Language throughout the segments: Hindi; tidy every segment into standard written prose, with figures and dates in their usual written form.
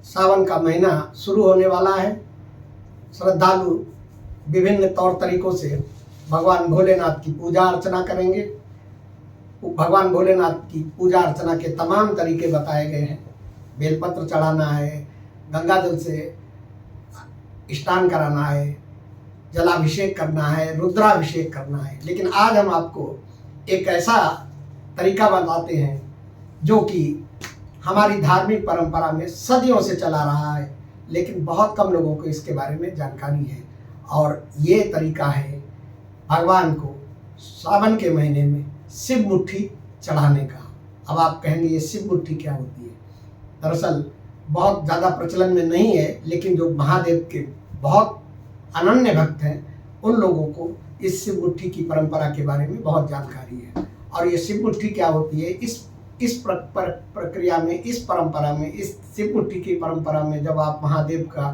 सावन का महीना शुरू होने वाला है। श्रद्धालु विभिन्न तौर तरीकों से भगवान भोलेनाथ की पूजा अर्चना करेंगे। भगवान भोलेनाथ की पूजा अर्चना के तमाम तरीके बताए गए हैं। बेलपत्र चढ़ाना है, गंगा जल से स्नान कराना है, जलाभिषेक करना है, रुद्राभिषेक करना है। लेकिन आज हम आपको एक ऐसा तरीका बताते हैं जो कि हमारी धार्मिक परंपरा में सदियों से चला रहा है, लेकिन बहुत कम लोगों को इसके बारे में जानकारी है। और ये तरीका है भगवान को सावन के महीने में शिव मुट्ठी चढ़ाने का। अब आप कहेंगे ये शिव मुट्ठी क्या होती है? दरअसल बहुत ज़्यादा प्रचलन में नहीं है, लेकिन जो महादेव के बहुत अनन्य भक्त हैं उन लोगों को इस शिव मुट्ठी की परंपरा के बारे में बहुत जानकारी है। और ये शिव मुट्ठी क्या होती है, इस प्रक्रिया में, इस परंपरा में, इस शिव मुट्ठी की परंपरा में जब आप महादेव का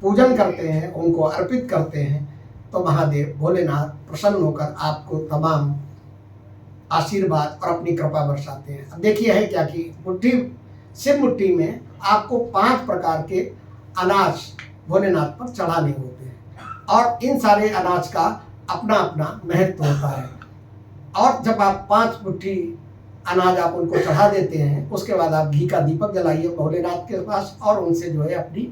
पूजन करते हैं, उनको अर्पित करते हैं, तो महादेव भोलेनाथ प्रसन्न होकर आपको तमाम आशीर्वाद और अपनी कृपा बरसाते हैं। अब देखिए है क्या कि शिव मुट्ठी में आपको 5 प्रकार के अनाज भोलेनाथ पर चढ़ाने होते हैं और इन सारे अनाज का अपना अपना महत्व होता है। और जब आप 5 मुट्ठी अनाज आप उनको चढ़ा देते हैं, उसके बाद आप घी का दीपक जलाइए भोलेनाथ के पास और उनसे जो है अपनी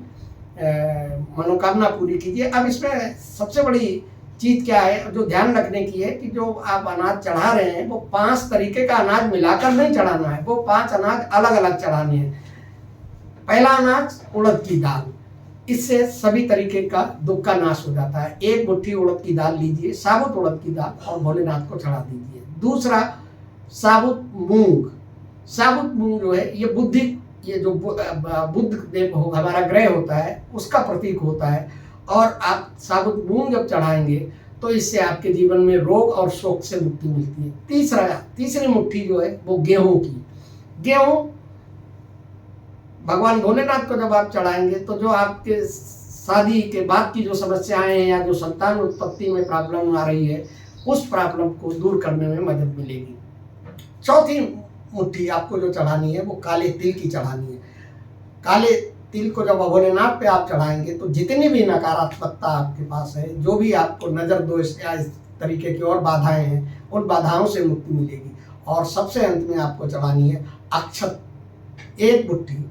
मनोकामना पूरी कीजिए। अब इसमें सबसे बड़ी चीज़ क्या है जो ध्यान रखने की है कि जो आप अनाज चढ़ा रहे हैं वो 5 तरीके का अनाज मिलाकर नहीं चढ़ाना है, वो 5 अनाज अलग अलग चढ़ाने हैं। पहला अनाज उड़द की दाल, इससे सभी तरीके का दुख का नाश हो जाता है। 1 मुट्ठी उड़द की दाल लीजिए, साबुत उड़द की दाल, और भोलेनाथ को चढ़ा दीजिए। दूसरा साबुत मूंग। साबुत मूंग जो है ये जो बुद्ध देव हमारा ग्रह होता है उसका प्रतीक होता है, और आप साबुत मूंग जब चढ़ाएंगे तो इससे आपके जीवन में रोग और शोक से मुक्ति मिलती है। तीसरी मुट्ठी जो है वो गेहूं की। गेहूं भगवान भोलेनाथ को जब आप चढ़ाएंगे तो जो आपके शादी के बाद की जो समस्याएं हैं या जो संतान उत्पत्ति में प्रॉब्लम आ रही है, उस प्रॉब्लम को दूर करने में मदद मिलेगी। चौथी मुट्ठी आपको जो चढ़ानी है वो काले तिल की चढ़ानी है। काले तिल को जब भोलेनाथ पे आप चढ़ाएंगे तो जितनी भी नकारात्मकता आपके पास है, जो भी आपको नज़र दोष या इस तरीके की और बाधाएं हैं, उन बाधाओं से मुक्ति मिलेगी। और सबसे अंत में आपको चढ़ानी है अक्षत। 1 मुट्ठी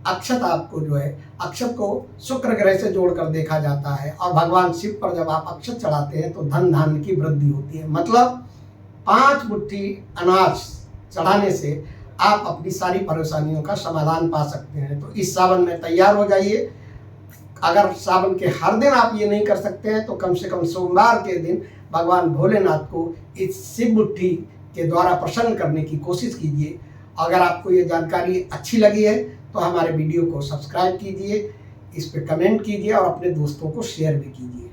अक्षत आपको जो है, अक्षत को शुक्र ग्रह से जोड़कर देखा जाता है, और भगवान शिव पर जब आप अक्षत चढ़ाते हैं तो धन धान्य की वृद्धि होती है। मतलब 5 मुट्ठी अनाज चढ़ाने से आप अपनी सारी परेशानियों का समाधान पा सकते हैं। तो इस सावन में तैयार हो जाइए। अगर सावन के हर दिन आप ये नहीं कर सकते हैं तो कम से कम सोमवार के दिन भगवान भोलेनाथ को इस शिव मुट्ठी के द्वारा प्रसन्न करने की कोशिश कीजिए। अगर आपको ये जानकारी अच्छी लगी है तो हमारे वीडियो को सब्सक्राइब कीजिए, इस पर कमेंट कीजिए और अपने दोस्तों को शेयर भी कीजिए।